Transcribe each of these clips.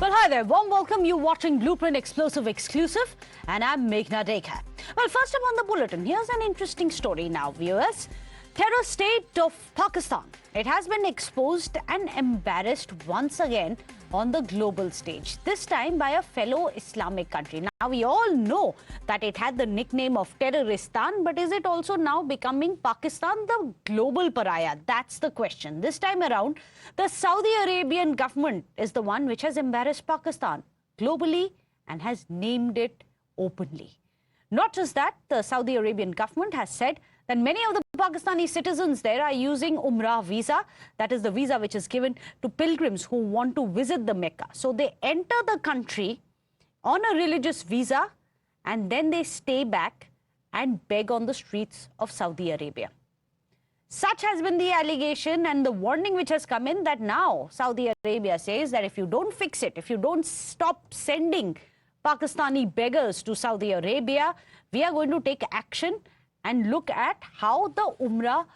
Well, hi there. Warm welcome. You watching Blueprint Explosive Exclusive, and I'm Meghna Deka. Well, first up on the bulletin, here's an interesting story now, viewers. Terror state of Pakistan. It has been exposed and embarrassed once again on the global stage, this time by a fellow Islamic country. Now, we all know that it had the nickname of Terroristan, but is it also now becoming Pakistan the global pariah? That's the question. This time around, the Saudi Arabian government is the one which has embarrassed Pakistan globally and has named it openly. Not just that, the Saudi Arabian government has said that many of the Pakistani citizens there are using Umrah visa. That is the visa which is given to pilgrims who want to visit the Mecca. So they enter the country on a religious visa and then they stay back and beg on the streets of Saudi Arabia. Such has been the allegation and the warning which has come in that now Saudi Arabia says that if you don't fix it, if you don't stop sending Pakistani beggars to Saudi Arabia, we are going to take action and look at how the Umrah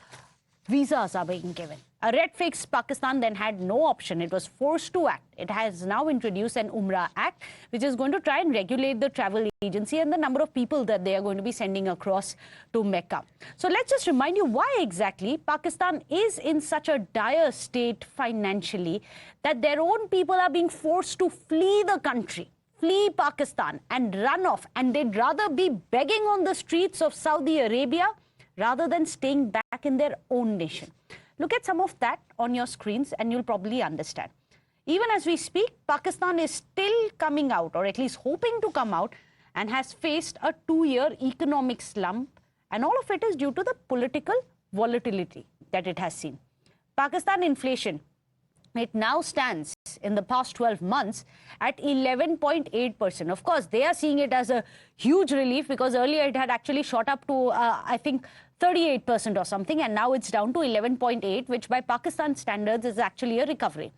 visas are being given. A red-faced Pakistan then had no option. It was forced to act. It has now introduced an Umrah Act, which is going to try and regulate the travel agency and the number of people that they are going to be sending across to Mecca. So let's just remind you why exactly Pakistan is in such a dire state financially that their own people are being forced to flee the country, flee Pakistan and run off, and they'd rather be begging on the streets of Saudi Arabia rather than staying back in their own nation. Look at some of that on your screens and you'll probably understand. Even as we speak, Pakistan is still coming out, or at least hoping to come out, and has faced a 2-year economic slump, and all of it is due to the political volatility that it has seen. Pakistan inflation, it now stands in the past 12 months at 11.8%. Of course, they are seeing it as a huge relief because earlier it had actually shot up to, I think, 38% or something, and now it's down to 11.8, which by Pakistan standards is actually a recovery.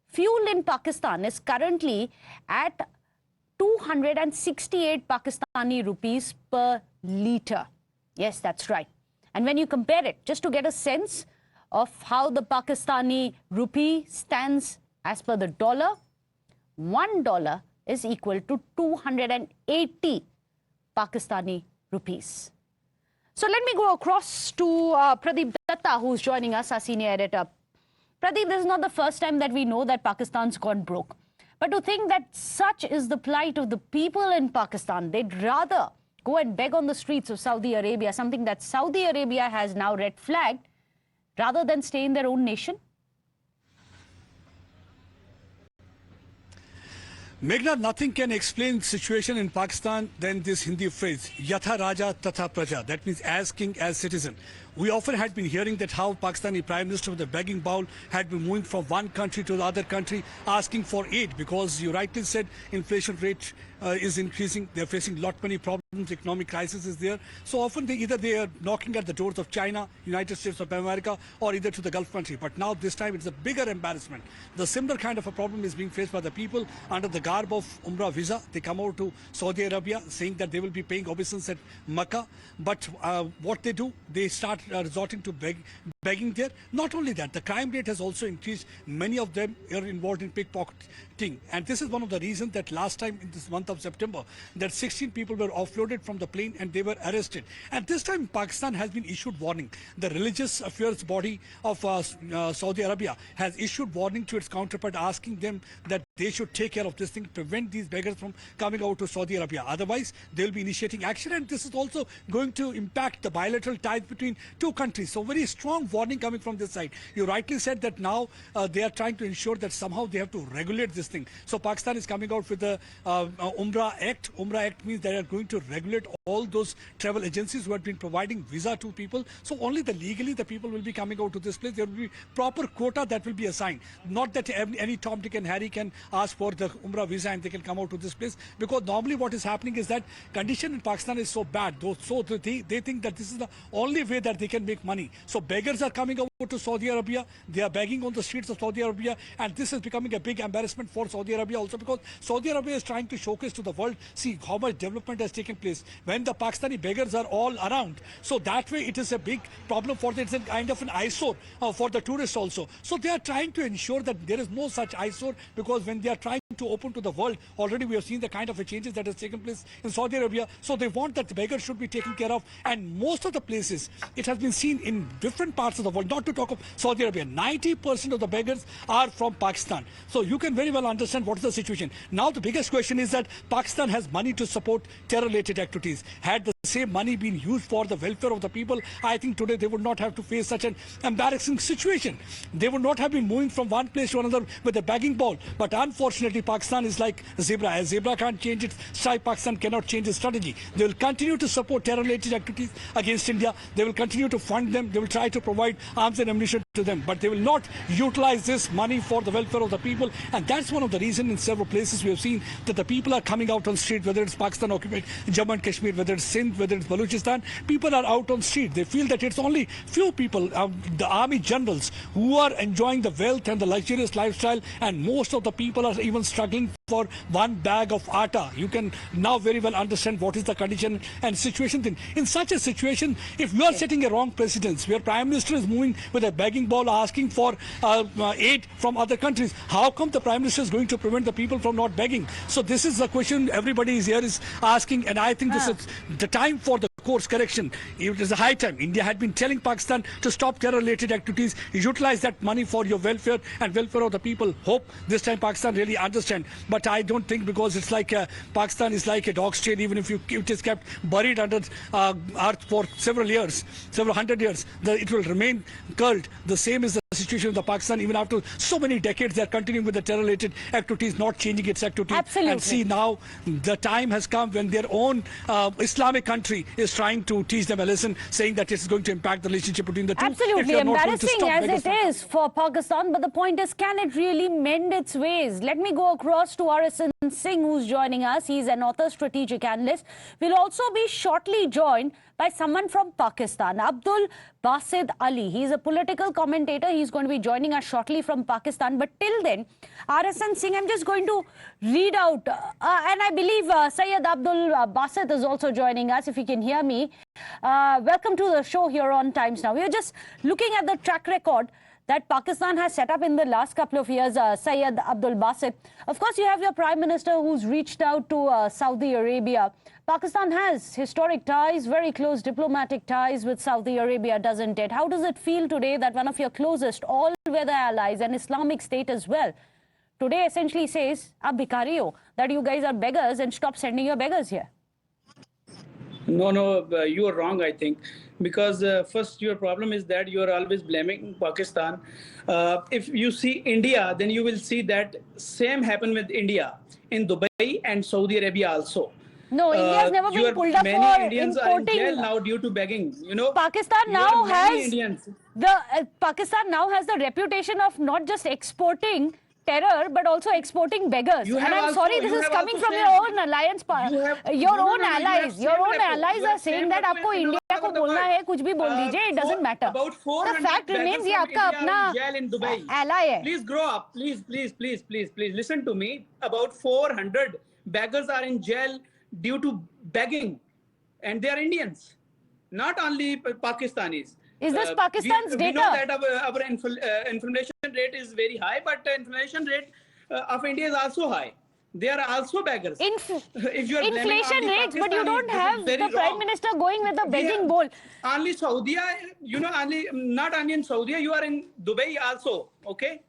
Fuel in Pakistan is currently at 268 Pakistani rupees per litre. Yes, that's right. And when you compare it, just to get a sense of how the Pakistani rupee stands as per the dollar, $1 is equal to 280 Pakistani rupees. So let me go across to Pradeep Datta, who's joining us, our senior editor. Pradeep, this is not the first time that we know that Pakistan's gone broke. But to think that such is the plight of the people in Pakistan, they'd rather go and beg on the streets of Saudi Arabia, something that Saudi Arabia has now red flagged, rather than stay in their own nation? Meghna, nothing can explain the situation in Pakistan than this Hindi phrase, Yatha Raja Tatha Praja. That means as king, as citizen. We often had been hearing that how Pakistani Prime Minister with the begging bowl had been moving from one country to the other country asking for aid, because you rightly said inflation rate is increasing. They're facing lot many problems. Economic crisis is there. So often they are knocking at the doors of China, United States of America, or either to the Gulf country. But now this time it's a bigger embarrassment. The similar kind of a problem is being faced by the people under the garb of Umrah visa. They come out to Saudi Arabia saying that they will be paying obeisance at Mecca. But what they do, they start resorting to begging there. Not only that, the crime rate has also increased. Many of them are involved in pickpocketing. And this is one of the reasons that last time in this month of September, that 16 people were offloaded from the plane and they were arrested. And this time Pakistan has been issued warning. The religious affairs body of Saudi Arabia has issued warning to its counterpart, asking them that they should take care of this thing, prevent these beggars from coming out to Saudi Arabia. Otherwise, they will be initiating action, and this is also going to impact the bilateral ties between two countries. So very strong warning coming from this side. You rightly said that now they are trying to ensure that somehow they have to regulate this thing. So Pakistan is coming out with the Umrah Act. Umrah Act means they are going to regulate all those travel agencies who have been providing visa to people. So only legally the people will be coming out to this place. There will be proper quota that will be assigned. Not that any Tom, Dick and Harry can ask for the Umrah visa and they can come out to this place. Because normally what is happening is that condition in Pakistan is so bad. So they think that this is the only way that they can make money. So beggars are coming out go to Saudi Arabia. They are begging on the streets of Saudi Arabia, and this is becoming a big embarrassment for Saudi Arabia also, because Saudi Arabia is trying to showcase to the world, see how much development has taken place when the Pakistani beggars are all around. So that way it is a big problem for them. It's a kind of an eyesore for the tourists also. So they are trying to ensure that there is no such eyesore, because when they are trying to open to the world, already we have seen the kind of changes that has taken place in Saudi Arabia. So they want that the beggars should be taken care of, and most of the places it has been seen in different parts of the world, not to talk of Saudi Arabia, 90% of the beggars are from Pakistan. So you can very well understand what is the situation. Now the biggest question is that Pakistan has money to support terror-related activities. Had the same money been used for the welfare of the people, I think today they would not have to face such an embarrassing situation. They would not have been moving from one place to another with a begging bowl. But unfortunately, Pakistan is like a zebra. As zebra can't change its stripe, Pakistan cannot change its strategy. They will continue to support terror-related activities against India. They will continue to fund them. They will try to provide arms and ammunition to them. But they will not utilize this money for the welfare of the people. And that's one of the reasons in several places we have seen that the people are coming out on the street, whether it's Pakistan occupied Jammu and Kashmir, whether it's Sindh, whether it's Balochistan. People are out on the street. They feel that it's only few people, the army generals, who are enjoying the wealth and the luxurious lifestyle, and most of the people are even struggling for one bag of atta. You can now very well understand what is the condition and situation thing. In such a situation, if you are setting a wrong precedence, where Prime Minister is moving with a begging bowl asking for aid from other countries, how come the Prime Minister is going to prevent the people from not begging? So this is the question everybody is here is asking, and I think this is the time for the course correction. It is a high time. India had been telling Pakistan to stop terror-related activities, utilize that money for your welfare and welfare of the people. Hope this time Pakistan really understand. But I don't think, because it's like Pakistan is like a dog's tail. Even if it is kept buried under earth for several years, several hundred years, it will remain curled. The same is the situation of the Pakistan. Even after so many decades, they are continuing with the terror-related activities, not changing its activities. Absolutely. And see, now the time has come when their own Islamic country is trying to teach them a lesson, saying that it's going to impact the relationship between the two. Absolutely embarrassing as it is for Pakistan, but the point is, can it really mend its ways? Let me go across to RSN Singh, who's joining us. He's an author, strategic analyst. We'll also be shortly joined by someone from Pakistan, Abdul Basid Ali. He's a political commentator. He's going to be joining us shortly from Pakistan. But till then, RSN Singh, I'm just going to read out, and I believe Syed Abdul Basid is also joining us, if you can hear me. Welcome to the show here on Times Now. We're just looking at the track record that Pakistan has set up in the last couple of years, Syed Abdul Basit. Of course, you have your Prime Minister who's reached out to Saudi Arabia. Pakistan has historic ties, very close diplomatic ties with Saudi Arabia, doesn't it? How does it feel today that one of your closest all-weather allies, and Islamic State as well, today essentially says, "Ab bhikari ho," that you guys are beggars and stop sending your beggars here? No, you are wrong, I think. Because first, your problem is that you are always blaming Pakistan. If you see India, then you will see that same happened with India in Dubai and Saudi Arabia also. No, India's never been pulled up many for Indians are in jail importing. now due to begging. You know, Pakistan now has Indians. Pakistan now has the reputation of not just exporting terror, but also exporting beggars. And I'm sorry, this is coming from your own alliance, your own allies. Your own allies are saying that आपको India को बोलना है, कुछ भी बोल दीजिए, it doesn't matter. The fact remains, ये आपका अपना ally है. Please grow up, please listen to me. About 400 beggars are in jail due to begging, and they are Indians, not only Pakistanis. Is this Pakistan's data? We know that our inflation rate is very high, but inflation rate of India is also high. They are also beggars. If you are inflation rates, but you don't have the Prime Minister going with a begging bowl. Only Saudi, you know, not only in Saudi, you are in Dubai also, okay?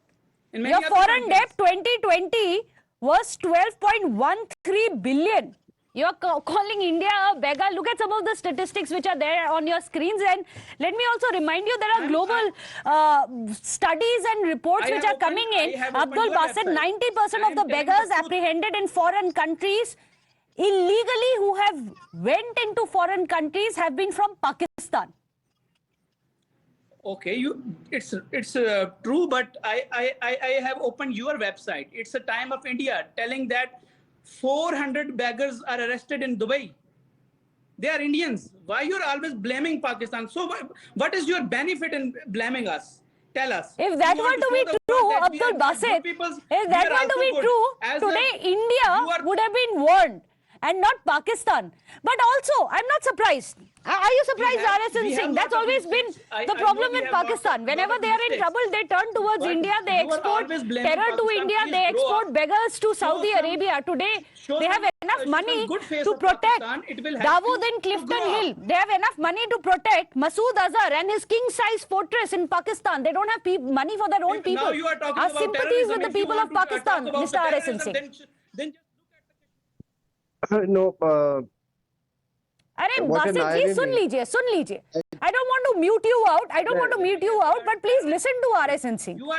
Your foreign debt 2020 was 12.13 billion. You're calling India a beggar. Look at some of the statistics which are there on your screens. And let me also remind you, there are global studies and reports which are coming in. Abdul Basit, 90% of the beggars apprehended in foreign countries illegally who have went into foreign countries have been from Pakistan. Okay, it's true, but I have opened your website. It's a Time of India telling that 400 beggars are arrested in Dubai. They are Indians. Why you are always blaming Pakistan? So what is your benefit in blaming us? Tell us. If that were to be true, Abdul Basit, if that were to be true, today India would have been warned and not Pakistan. But also, I'm not surprised. Are you surprised, RSN Singh? That's always been the problem with Pakistan. Whenever they are in trouble, they turn towards India, they export terror to India, they export beggars to Saudi Arabia. Today, they have enough money to protect Dawood in Clifton Hill. They have enough money to protect Masood Azhar and his king-size fortress in Pakistan. They don't have money for their own people. Our sympathies with the people of Pakistan, Mr. RSN Singh. No, अरे बासित जी सुन लीजिए I don't want to mute you out but please listen to RSN Singh. You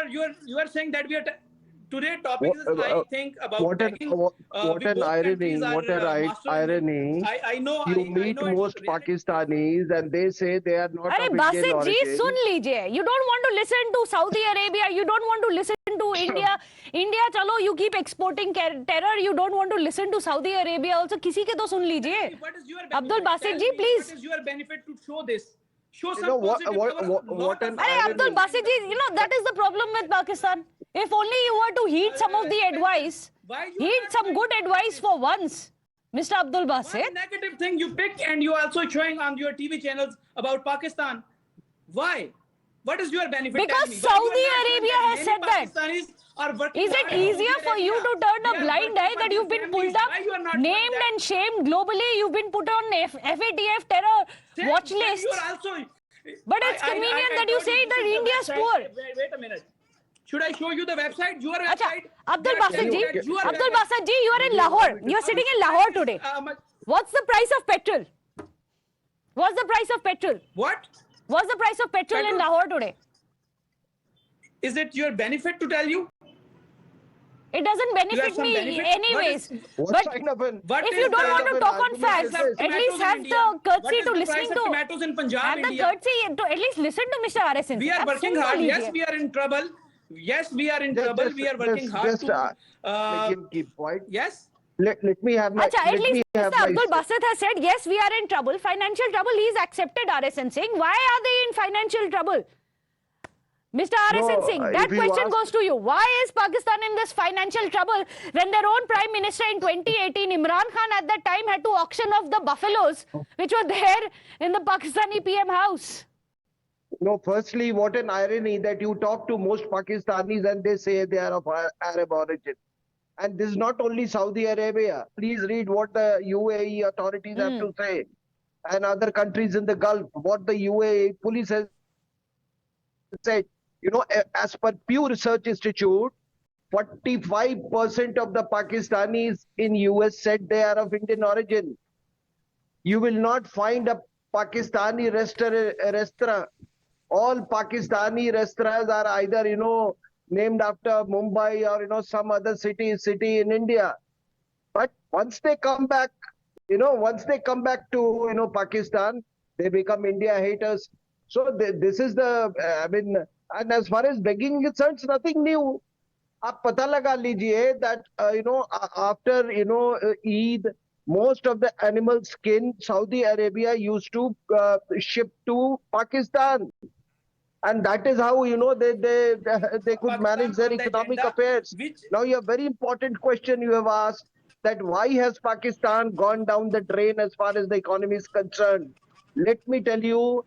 are saying that we are today topic is I think about what an irony. I know you meet most Pakistanis and they say they are not अरे of Indian Basit ji origin. सुन लीजिए. You don't want to listen to Saudi Arabia, you don't want to listen to India चलो you keep exporting terror, you don't want to listen to Saudi Arabia also. किसी के तो सुन लीजिए. Abdul Basit ji, please. What is your benefit to show this? Show some what an अरे Abdul Basit ji, that is the problem with Pakistan. If only you were to heed some of the advice, heed some good advice for once, Mr. Abdul Basit. One negative thing you pick and you also showing on your TV channels about Pakistan. Why? What is your benefit? Because Saudi Arabia has said that. Is it easier for you to turn a blind eye that you've been pulled up, named and shamed globally? You've been put on FATF terror watch list. But it's convenient that you say that India is poor. Wait a minute. Should I show you the website? Your website? Abdul Basit ji, you are in Lahore. You are sitting in Lahore today. What's the price of petrol? What's the price of petrol? What? What's the price of petrol in Lahore today? Is it your benefit to tell you? It doesn't benefit me anyways. But if you don't want to talk on facts, at least have the courtesy to listening to. Have the courtesy to at least listen to Mr. RSN. We are working hard. Yes, we are in trouble. Yes, we are in trouble. We are working hard to keep quiet. Yes. Let me have my. At least Mr. Abdul Basit has said, yes, we are in trouble. Financial trouble. He's accepted RSN Singh. Why are they in financial trouble? Mr. RSN Singh, that question goes to you. Why is Pakistan in this financial trouble when their own Prime Minister in 2018, Imran Khan at that time had to auction off the buffaloes which were there in the Pakistani PM house? No, firstly, what an irony that you talk to most Pakistanis and they say they are of Arab origin. And this is not only Saudi Arabia. Please read what the UAE authorities have to say and other countries in the Gulf. What the UAE police has said. As per Pew Research Institute, 45% of the Pakistanis in US said they are of Indian origin. You will not find a Pakistani restaurant. All Pakistani restaurants are either, named after Mumbai or, some other city in India. But once they come back, to, Pakistan, they become India haters. So this is the, and as far as begging is concerned, it's nothing new. आप पता लगा लीजिए that, after, Eid, most of the animal skin Saudi Arabia used to ship to Pakistan. And that is how, they could manage their economic affairs. Now, a very important question you have asked, that why has Pakistan gone down the drain as far as the economy is concerned? Let me tell you,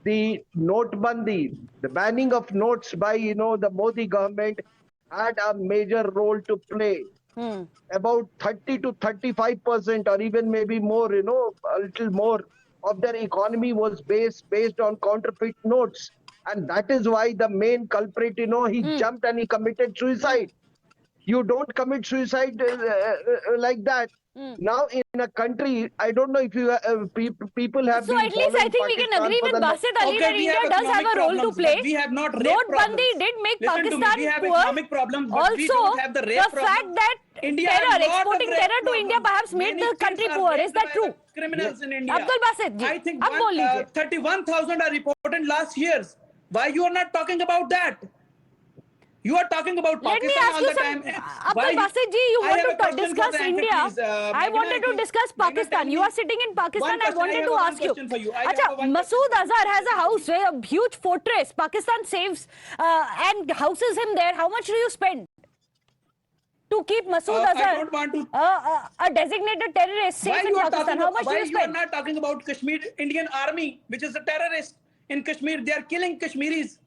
the notebandi, the banning of notes by, the Modi government had a major role to play. About 30 to 35% or even maybe more, a little more of their economy was based on counterfeit notes. And that is why the main culprit, he jumped and he committed suicide. You don't commit suicide like that. Now in a country, I don't know if you people have been. So at least I think we can agree with Basit Ali that India does have a role to play. We have not Notebandi did make Pakistan poor. Also, the fact that exporting terror to India perhaps made the country poor. Is that true? Criminals in India. Abdul Basit ji, I think 31,000 are reported last years. Why you are not talking about that? You are talking about Let me Pakistan ask all you the time. Abdul Basit ji, you I want have a to question for discuss the anchor, India. please. I Meghna, wanted to discuss Meghna, tell Pakistan. me You are sitting in Pakistan. one I question. wanted I have to one ask you. question for you. I have Acha, one Masood question for Azhar you. has a house, a huge fortress. Pakistan saves and houses him there. How much do you spend to keep Masood I Azhar, don't want to. a designated terrorist, safe in Pakistan? How much do Why you you are spend? not talking about Kashmir Indian Army, which is a terrorist in Kashmir? They are killing Kashmiris.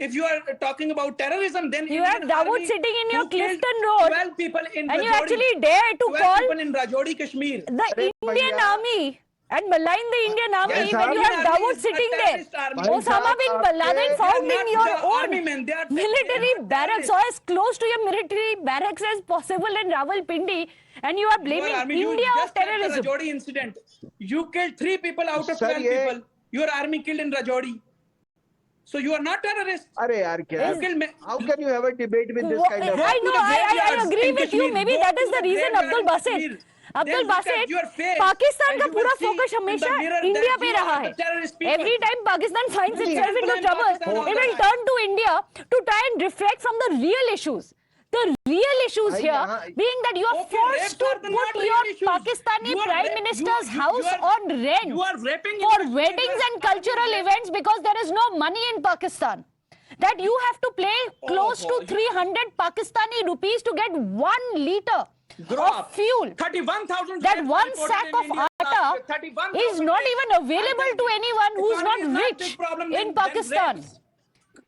If you are talking about terrorism, then You Indian have Dawood Army sitting in your who killed Clifton Road, 12 people in and you Rajouri. actually dare to 12 call people in Rajouri, Kashmir. the Arre Indian bhaiya. army and malign the Indian army Yes, when you Indian have army Dawood is a sitting there. terrorist army. Bhai Osama sahab, bin aapke- Laden They are found not in your the own army men. They are military not barracks, terrorists. or as close to your military barracks as possible in Rawalpindi, and you are blaming Your army, India you of just like the terrorism. Rajouri incident. You killed 3 people out of Sir, 12 ye- people. Your army killed in Rajouri. So you are not terrorists. Arre yaar, kya? You killed How can you have a debate with this kind of? I know, I agree with you. Maybe that is the reason, Abdul Basit. Abdul Basit, Pakistan का पूरा focus हमेशा India पे रहा है. Every time Pakistan finds itself into trouble, it will turn to India to try and reflect from the real issues. The real issues here being that you are forced to put your Pakistani Prime Minister's house on rent You are raping for weddings and cultural events because there is no money in Pakistan. That you have to pay close to 300 Pakistani rupees to get 1 liter of fuel. 31,000. That one sack of atta is not even available to anyone who's not rich in Pakistan.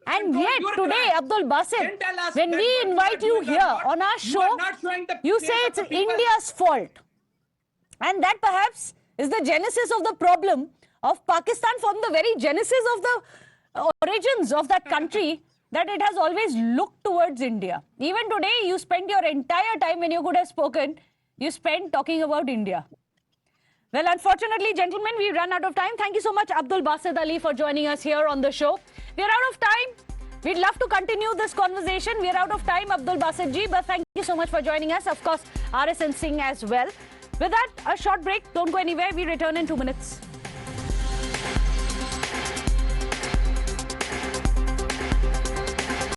And yet today, Abdul Basit, when we invite you here on our show, you say it's India's fault. And that perhaps is the genesis of the problem of Pakistan, from the very genesis of the origins of that country, that it has always looked towards India. Even today, you spent your entire time, when you could have spoken, you spent talking about India. Well, unfortunately, gentlemen, we run out of time. Thank you so much, Abdul Basit Ali, for joining us here on the show. We are out of time. We'd love to continue this conversation. We are out of time, Abdul Basit ji, but thank you so much for joining us. Of course, RSN Singh as well. With that, a short break. Don't go anywhere. We return in 2 minutes.